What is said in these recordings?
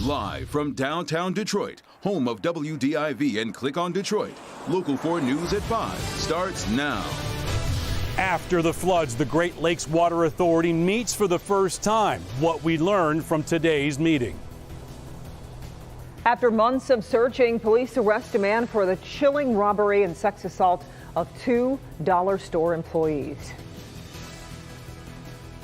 Live from downtown Detroit, home of WDIV and Click on Detroit. Local 4 News at 5 starts now. After the floods, the Great Lakes Water Authority meets for the first time. What we learned from today's meeting. After months of searching, police arrest a man for the chilling robbery and sex assault of 2 dollar store employees.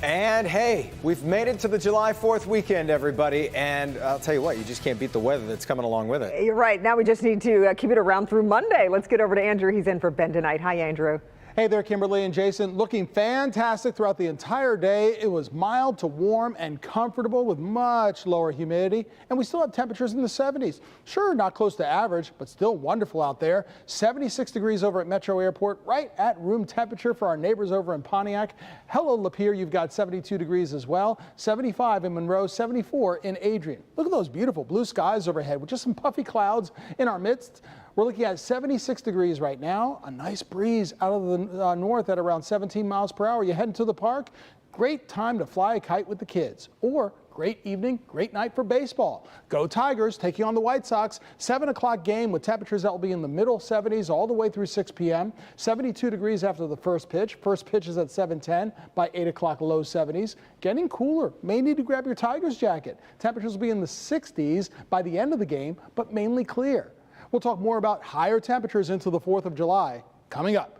And hey, we've made it to the July 4th weekend, everybody. And I'll tell you what, you just can't beat the weather that's coming along with it. You're right. Now we just need to keep it around through Monday. Let's get over to Andrew. He's in for Ben tonight. Hi, Andrew. Hey there, Kimberly and Jason. Looking fantastic throughout the entire day. It was mild to warm and comfortable with much lower humidity. And we still have temperatures in the 70s. Sure, not close to average, but still wonderful out there. 76 degrees over at Metro Airport, right at room temperature for our neighbors over in Pontiac. Hello, Lapeer, you've got 72 degrees as well. 75 in Monroe, 74 in Adrian. Look at those beautiful blue skies overhead with just some puffy clouds in our midst. We're looking at 76 degrees right now, a nice breeze out of the north at around 17 miles per hour. You heading to the park? Great time to fly a kite with the kids. Or great evening, great night for baseball. Go Tigers taking on the White Sox. 7 o'clock game with temperatures that will be in the middle 70s all the way through 6 p.m. 72 degrees after the first pitch. First pitch is at 7:10 by 8 o'clock, low 70s. Getting cooler. May need to grab your Tigers jacket. Temperatures will be in the 60s by the end of the game, but mainly clear. We'll talk more about higher temperatures into the 4th of July coming up.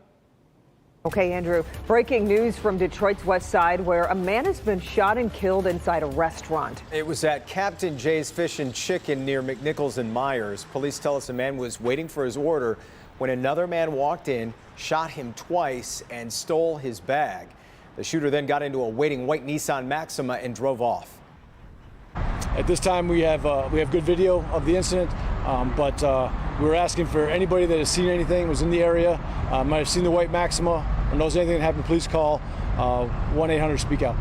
Okay, Andrew, breaking news from Detroit's west side where a man has been shot and killed inside a restaurant. It was at Captain Jay's Fish and Chicken near McNichols and Myers. Police tell us a man was waiting for his order when another man walked in, shot him twice, and stole his bag. The shooter then got into a waiting white Nissan Maxima and drove off. At this time, we have good video of the incident, but we're asking for anybody that has seen anything, was in the area, might have seen the white Maxima, or knows anything that happened, please call 1-800-SPEAK-OUT.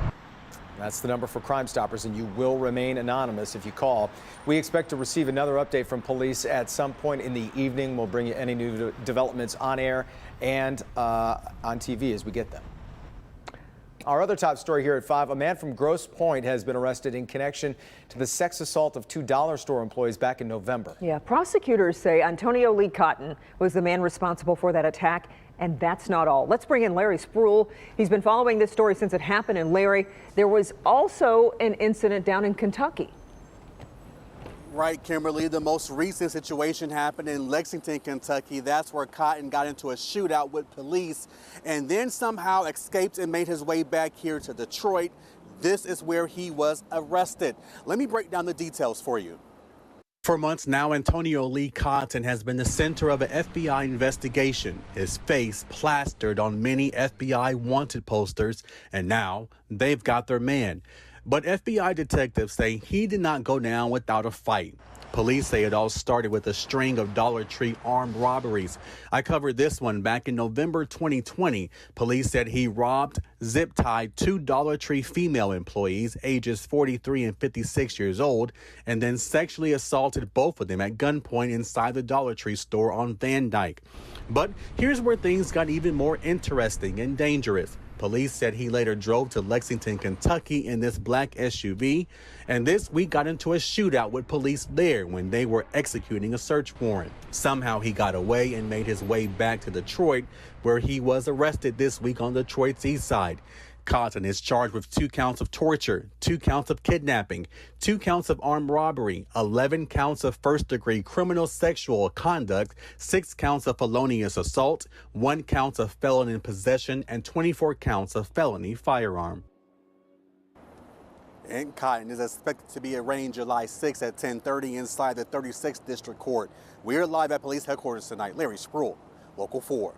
That's the number for Crime Stoppers, and you will remain anonymous if you call. We expect to receive another update from police at some point in the evening. We'll bring you any new developments on air and on TV as we get them. Our other top story here at 5, a man from Grosse Pointe has been arrested in connection to the sex assault of 2 dollar store employees back in November. Yeah, prosecutors say Antonio Lee Cotton was the man responsible for that attack, and that's not all. Let's bring in Larry Spruill. He's been following this story since it happened, and Larry, there was also an incident down in Kentucky. Right, Kimberly. The most recent situation happened in Lexington, Kentucky. That's where Cotton got into a shootout with police and then somehow escaped and made his way back here to Detroit. This is where he was arrested. Let me break down the details for you. For months now, Antonio Lee Cotton has been the center of an FBI investigation, his face plastered on many FBI wanted posters, and now they've got their man. But FBI detectives say he did not go down without a fight. Police say it all started with a string of Dollar Tree armed robberies. I covered this one back in November 2020. Police said he robbed, zip-tied 2 Dollar Tree female employees, ages 43 and 56 years old, and then sexually assaulted both of them at gunpoint inside the Dollar Tree store on Van Dyke. But here's where things got even more interesting and dangerous. Police said he later drove to Lexington, Kentucky in this black SUV, and this week got into a shootout with police there when they were executing a search warrant. Somehow he got away and made his way back to Detroit, where he was arrested this week on Detroit's east side. Cotton is charged with 2 counts of torture, 2 counts of kidnapping, 2 counts of armed robbery, 11 counts of first-degree criminal sexual conduct, 6 counts of felonious assault, 1 count of felon in possession, and 24 counts of felony firearm. And Cotton is expected to be arraigned July 6 at 10:30 inside the 36th District Court. We're live at police headquarters tonight. Larry Spruill, Local 4.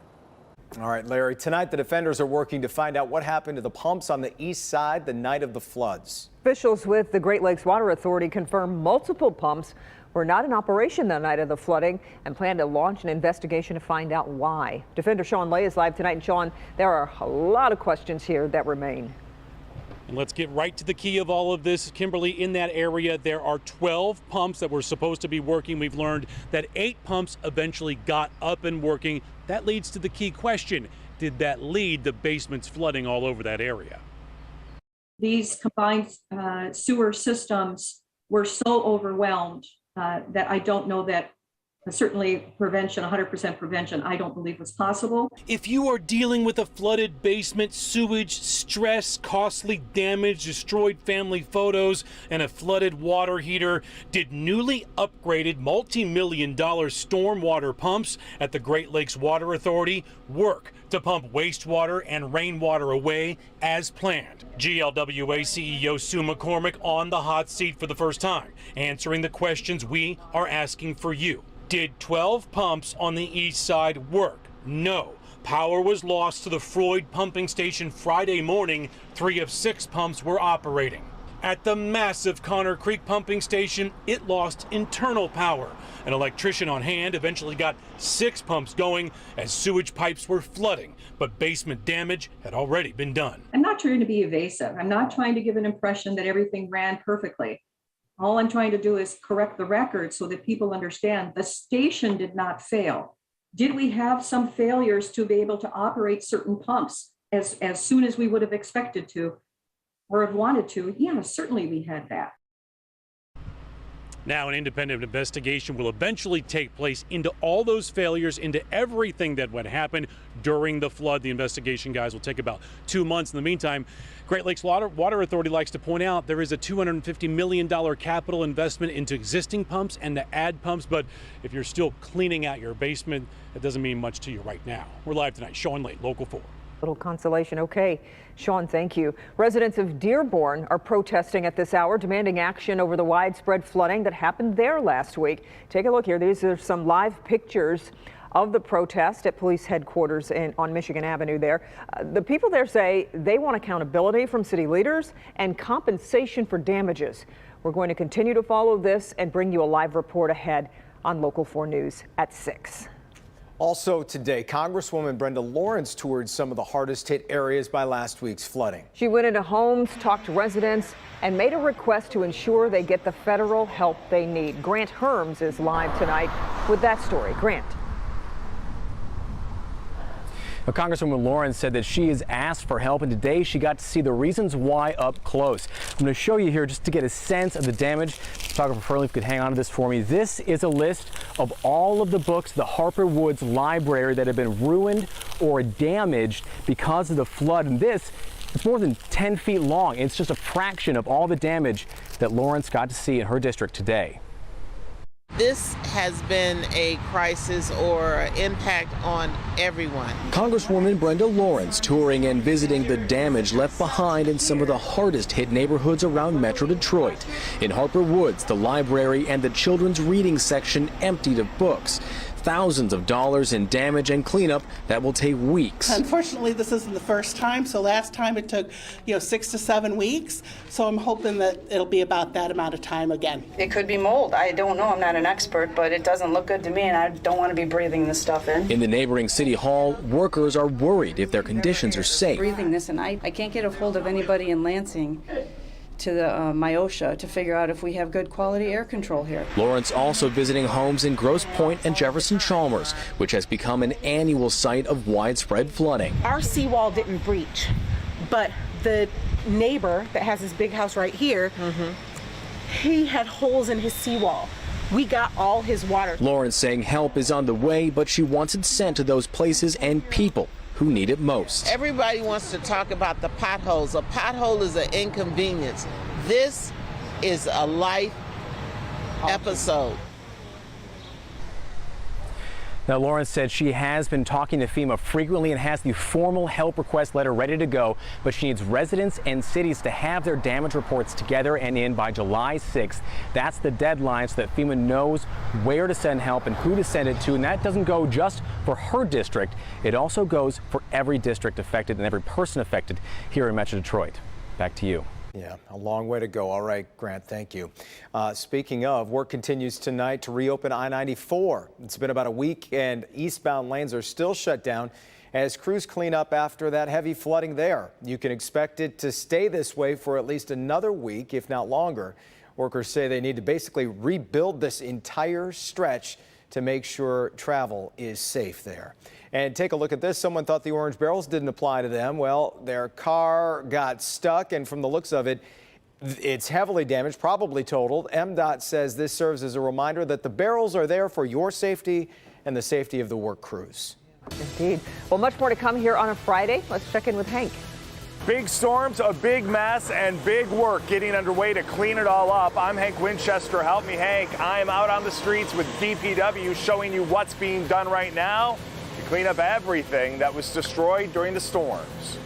All right, Larry, tonight the defenders are working to find out what happened to the pumps on the east side the night of the floods. Officials with the Great Lakes Water Authority confirm multiple pumps were not in operation the night of the flooding and plan to launch an investigation to find out why. Defender Sean Lay is live tonight. And Sean, there are a lot of questions here that remain. And let's get right to the key of all of this. Kimberly, in that area, there are 12 pumps that were supposed to be working. We've learned that 8 pumps eventually got up and working. That leads to the key question. Did that lead to basements flooding all over that area? These combined sewer systems were so overwhelmed that I don't know that certainly prevention, 100% prevention, I don't believe was possible. If you are dealing with a flooded basement, sewage, stress, costly damage, destroyed family photos, and a flooded water heater, did newly upgraded multi-million-dollar stormwater pumps at the Great Lakes Water Authority work to pump wastewater and rainwater away as planned? GLWA CEO Sue McCormick on the hot seat for the first time, answering the questions we are asking for you. Did 12 pumps on the east side work? No. Power was lost to the Freud pumping station Friday morning. 3 of 6 pumps were operating. At the massive Connor Creek pumping station, it lost internal power. An electrician on hand eventually got 6 pumps going as sewage pipes were flooding, but basement damage had already been done. I'm not trying to be evasive. I'm not trying to give an impression that everything ran perfectly. All I'm trying to do is correct the record so that people understand the station did not fail. Did we have some failures to be able to operate certain pumps as soon as we would have expected to or have wanted to? Yeah, certainly we had that. Now, an independent investigation will eventually take place into all those failures, into everything that would happen during the flood. The investigation, guys, will take about 2 months. In the meantime, Great Lakes Water Authority likes to point out there is a $250 million capital investment into existing pumps and to add pumps. But if you're still cleaning out your basement, it doesn't mean much to you right now. We're live tonight. Sean Late, Local 4. Little consolation. Okay, Sean, thank you. Residents of Dearborn are protesting at this hour, demanding action over the widespread flooding that happened there last week. Take a look here. These are some live pictures of the protest at police headquarters on Michigan Avenue there. The people there say they want accountability from city leaders and compensation for damages. We're going to continue to follow this and bring you a live report ahead on Local 4 News at 6. Also today, Congresswoman Brenda Lawrence toured some of the hardest hit areas by last week's flooding. She went into homes, talked to residents, and made a request to ensure they get the federal help they need. Grant Herms is live tonight with that story. Grant. Well, Congresswoman Lawrence said that she has asked for help, and today she got to see the reasons why up close. I'm going to show you here just to get a sense of the damage. Photographer Furley, if you could hang on to this for me. This is a list of all of the books, the Harper Woods Library, that have been ruined or damaged because of the flood. And this, it's more than 10 feet long. It's just a fraction of all the damage that Lawrence got to see in her district today. This has been a crisis or impact on everyone. Congresswoman Brenda Lawrence touring and visiting the damage left behind in some of the hardest hit neighborhoods around Metro Detroit. In Harper Woods, the library and the children's reading section emptied of books. Thousands of dollars in damage and cleanup that will take weeks. Unfortunately, this isn't the first time. So last time it took, 6 to 7 weeks. So I'm hoping that it'll be about that amount of time again. It could be mold. I don't know. I'm not an expert, but it doesn't look good to me, and I don't want to be breathing this stuff in. In the neighboring city hall, workers are worried if their conditions are safe. Breathing this, and I can't get a hold of anybody in Lansing to the MIOSHA to figure out if we have good quality air control here. Lawrence also visiting homes in Grosse Pointe and Jefferson Chalmers, which has become an annual site of widespread flooding. Our seawall didn't breach, but the neighbor that has this big house right here, he had holes in his seawall. We got all his water. Lawrence saying help is on the way, but she wants it sent to those places and people who need it most. Everybody wants to talk about the potholes. A pothole is an inconvenience. This is a life episode. Now, Lawrence said she has been talking to FEMA frequently and has the formal help request letter ready to go, but she needs residents and cities to have their damage reports together and in by July 6th. That's the deadline so that FEMA knows where to send help and who to send it to. And that doesn't go just for her district. It also goes for every district affected and every person affected here in Metro Detroit. Back to you. Yeah, a long way to go. All right, Grant, thank you. Speaking of, work continues tonight to reopen I-94. It's been about a week and eastbound lanes are still shut down as crews clean up after that heavy flooding there. You can expect it to stay this way for at least another week, if not longer. Workers say they need to basically rebuild this entire stretch to make sure travel is safe there. And take a look at this. Someone thought the orange barrels didn't apply to them. Well, their car got stuck, and from the looks of it, It's heavily damaged, probably totaled. MDOT says this serves as a reminder that the barrels are there for your safety and the safety of the work crews. Indeed. Well, much more to come here on a Friday. Let's check in with Hank. Big storms, a big mess, and big work getting underway to clean it all up. I'm Hank Winchester. Help me, Hank. I'm out on the streets with DPW showing you what's being done right now to clean up everything that was destroyed during the storms.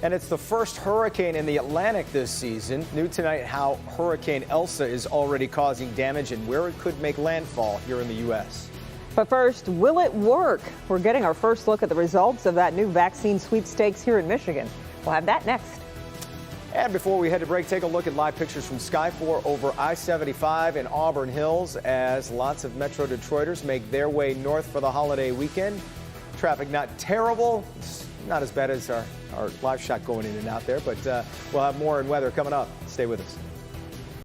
And it's the first hurricane in the Atlantic this season. New tonight how Hurricane Elsa is already causing damage and where it could make landfall here in the U.S. But first, will it work? We're getting our first look at the results of that new vaccine sweepstakes here in Michigan. We'll have that next. And before we head to break, take a look at live pictures from Sky4 over I-75 in Auburn Hills as lots of Metro Detroiters make their way north for the holiday weekend. Traffic not terrible. It's not as bad as our live shot going in and out there, but we'll have more in weather coming up. Stay with us.